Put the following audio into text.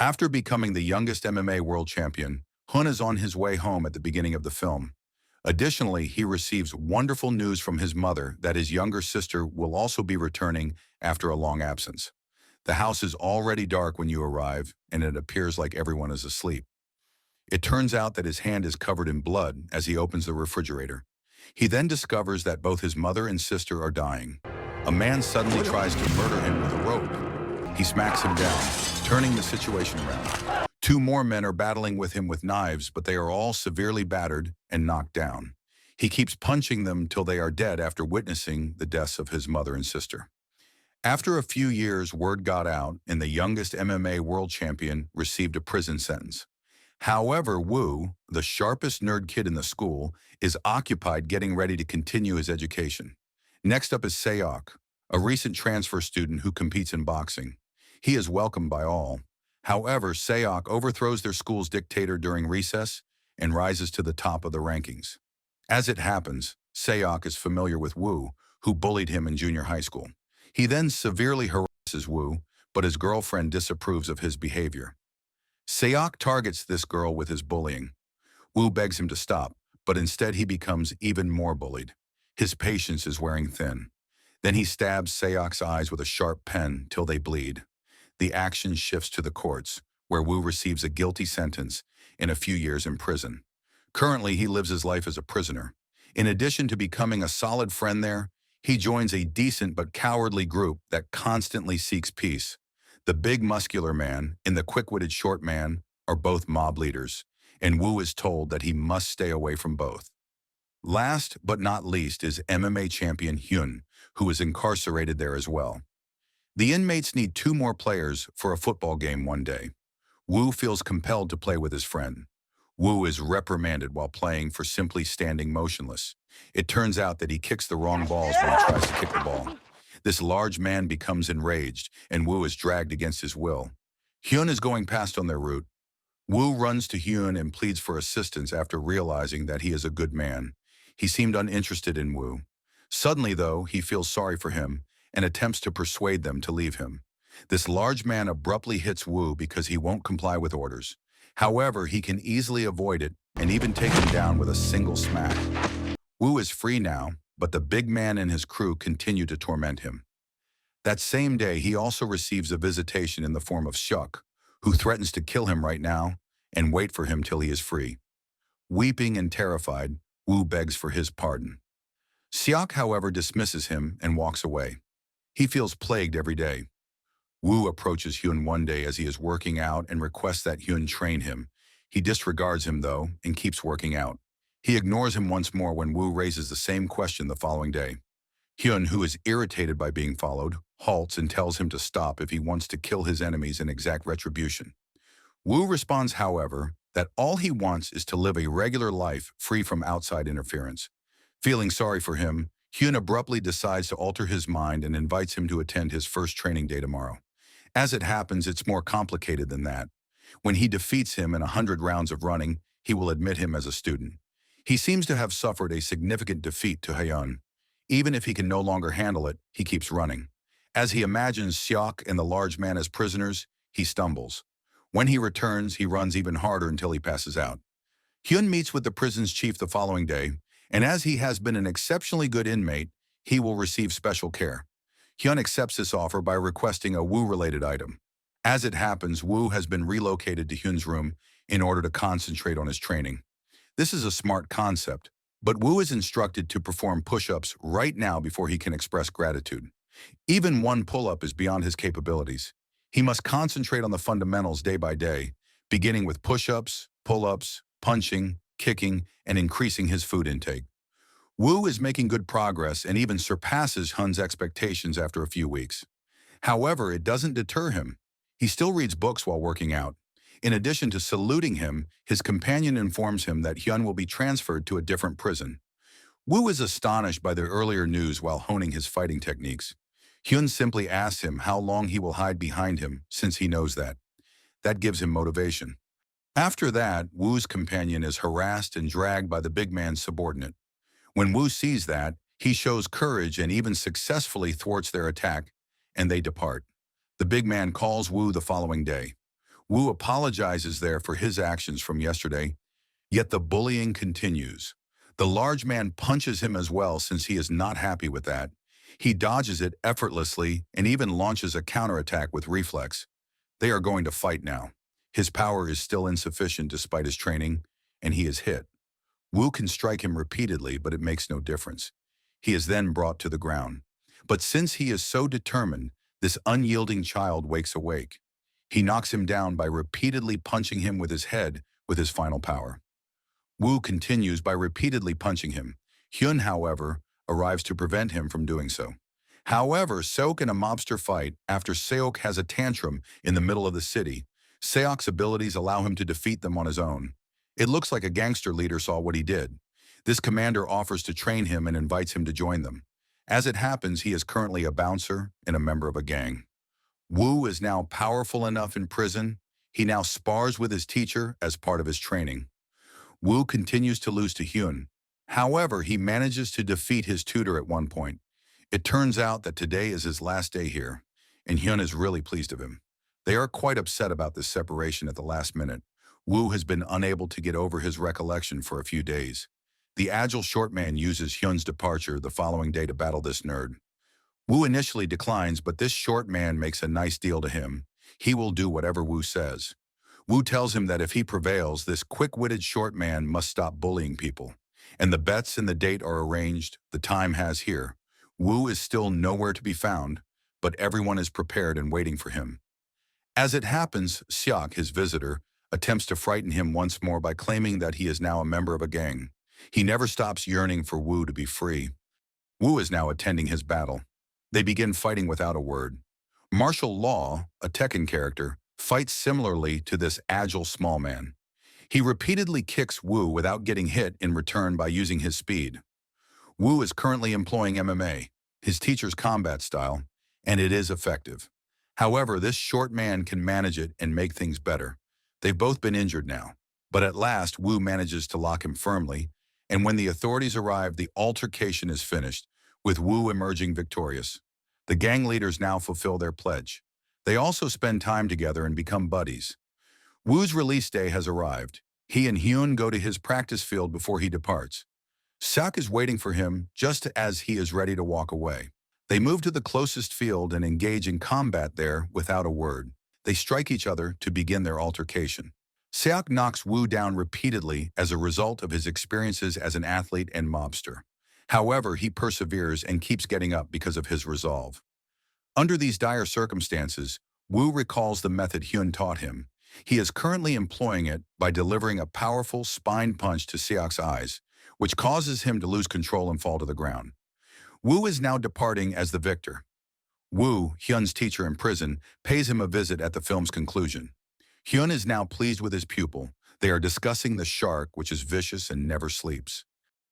After becoming the youngest MMA world champion, Hun is on his way home at the beginning of the film. Additionally, he receives wonderful news from his mother that his younger sister will also be returning after a long absence. The house is already dark when you arrive, and it appears like everyone is asleep. It turns out that his hand is covered in blood as he opens the refrigerator. He then discovers that both his mother and sister are dying. A man suddenly tries to murder him with a rope. He smacks him down, turning the situation around. Two more men are battling with him with knives, but they are all severely battered and knocked down. He keeps punching them till they are dead after witnessing the deaths of his mother and sister. After a few years, word got out, and the youngest MMA world champion received a prison sentence. However, Wu, the sharpest nerd kid in the school, is occupied getting ready to continue his education. Next up is Sayok, a recent transfer student who competes in boxing. He is welcomed by all. However, Sayok overthrows their school's dictator during recess and rises to the top of the rankings. As it happens, Sayok is familiar with Wu, who bullied him in junior high school. He then severely harasses Wu, but his girlfriend disapproves of his behavior. Sayok targets this girl with his bullying. Wu begs him to stop, but instead he becomes even more bullied. His patience is wearing thin. Then he stabs Sayok's eyes with a sharp pen till they bleed. The action shifts to the courts, where Wu receives a guilty sentence and a few years in prison. Currently, he lives his life as a prisoner. In addition to becoming a solid friend there, he joins a decent but cowardly group that constantly seeks peace. The big muscular man and the quick-witted short man are both mob leaders, and Wu is told that he must stay away from both. Last but not least is MMA champion Hyun, who is incarcerated there as well. The inmates need two more players for a football game one day. Wu feels compelled to play with his friend. Wu is reprimanded while playing for simply standing motionless. It turns out that he kicks the wrong balls when he tries to kick the ball. This large man becomes enraged, and Wu is dragged against his will. Hyun is going past on their route. Wu runs to Hyun and pleads for assistance after realizing that he is a good man. He seemed uninterested in Wu. Suddenly, though, he feels sorry for him and attempts to persuade them to leave him. This large man abruptly hits Wu because he won't comply with orders. However, he can easily avoid it and even take him down with a single smack. Wu is free now, but the big man and his crew continue to torment him. That same day, he also receives a visitation in the form of Shuk, who threatens to kill him right now and wait for him till he is free. Weeping and terrified, Wu begs for his pardon. Siak, however, dismisses him and walks away. He feels plagued every day. Wu approaches Hyun one day as he is working out and requests that Hyun train him. He disregards him, though, and keeps working out. He ignores him once more when Wu raises the same question the following day. Hyun, who is irritated by being followed, halts and tells him to stop if he wants to kill his enemies and exact retribution. Wu responds, however, that all he wants is to live a regular life free from outside interference. Feeling sorry for him, Hyun abruptly decides to alter his mind and invites him to attend his first training day tomorrow. As it happens, it's more complicated than that. When he defeats him in 100 rounds of running, he will admit him as a student. He seems to have suffered a significant defeat to Hyun. Even if he can no longer handle it, he keeps running. As he imagines Seok and the large man as prisoners, he stumbles. When he returns, he runs even harder until he passes out. Hyun meets with the prison's chief the following day, and as he has been an exceptionally good inmate, he will receive special care. Hyun accepts this offer by requesting a Wu-related item. As it happens, Wu has been relocated to Hyun's room in order to concentrate on his training. This is a smart concept, but Wu is instructed to perform push-ups right now before he can express gratitude. Even one pull-up is beyond his capabilities. He must concentrate on the fundamentals day by day, beginning with push-ups, pull-ups, punching, kicking, and increasing his food intake. Wu is making good progress and even surpasses Hun's expectations after a few weeks. However, it doesn't deter him. He still reads books while working out. In addition to saluting him, his companion informs him that Hyun will be transferred to a different prison. Wu is astonished by the earlier news while honing his fighting techniques. Hyun simply asks him how long he will hide behind him since he knows that. That gives him motivation. After that, Wu's companion is harassed and dragged by the big man's subordinate. When Wu sees that, he shows courage and even successfully thwarts their attack, and they depart. The big man calls Wu the following day. Wu apologizes there for his actions from yesterday, yet the bullying continues. The large man punches him as well since he is not happy with that. He dodges it effortlessly and even launches a counterattack with reflex. They are going to fight now. His power is still insufficient despite his training, and he is hit. Wu can strike him repeatedly, but it makes no difference. He is then brought to the ground. But since he is so determined, this unyielding child wakes awake. He knocks him down by repeatedly punching him with his head with his final power. Wu continues by repeatedly punching him. Hyun, however, arrives to prevent him from doing so. However, Seok in a mobster fight after Seok has a tantrum in the middle of the city. Seok's abilities allow him to defeat them on his own. It looks like a gangster leader saw what he did. This commander offers to train him and invites him to join them. As it happens, he is currently a bouncer and a member of a gang. Wu is now powerful enough in prison. He now spars with his teacher as part of his training. Wu continues to lose to Hyun. However, he manages to defeat his tutor at one point. It turns out that today is his last day here, and Hyun is really pleased of him. They are quite upset about this separation at the last minute. Wu has been unable to get over his recollection for a few days. The agile short man uses Hyun's departure the following day to battle this nerd. Wu initially declines, but this short man makes a nice deal to him. He will do whatever Wu says. Wu tells him that if he prevails, this quick-witted short man must stop bullying people. And the bets and the date are arranged, the time has here. Wu is still nowhere to be found, but everyone is prepared and waiting for him. As it happens, Seok, his visitor, attempts to frighten him once more by claiming that he is now a member of a gang. He never stops yearning for Wu to be free. Wu is now attending his battle. They begin fighting without a word. Martial Law, a Tekken character, fights similarly to this agile small man. He repeatedly kicks Wu without getting hit in return by using his speed. Wu is currently employing MMA, his teacher's combat style, and it is effective. However, this short man can manage it and make things better. They've both been injured now, but at last Wu manages to lock him firmly, and when the authorities arrive, the altercation is finished, with Wu emerging victorious. The gang leaders now fulfill their pledge. They also spend time together and become buddies. Wu's release day has arrived. He and Hyun go to his practice field before he departs. Seok is waiting for him just as he is ready to walk away. They move to the closest field and engage in combat there without a word. They strike each other to begin their altercation. Seok knocks Wu down repeatedly as a result of his experiences as an athlete and mobster. However, he perseveres and keeps getting up because of his resolve. Under these dire circumstances, Wu recalls the method Hyun taught him. He is currently employing it by delivering a powerful spine punch to Seok's eyes, which causes him to lose control and fall to the ground. Wu is now departing as the victor. Wu, Hyun's teacher in prison, pays him a visit at the film's conclusion. Hyun is now pleased with his pupil. They are discussing the shark, which is vicious and never sleeps.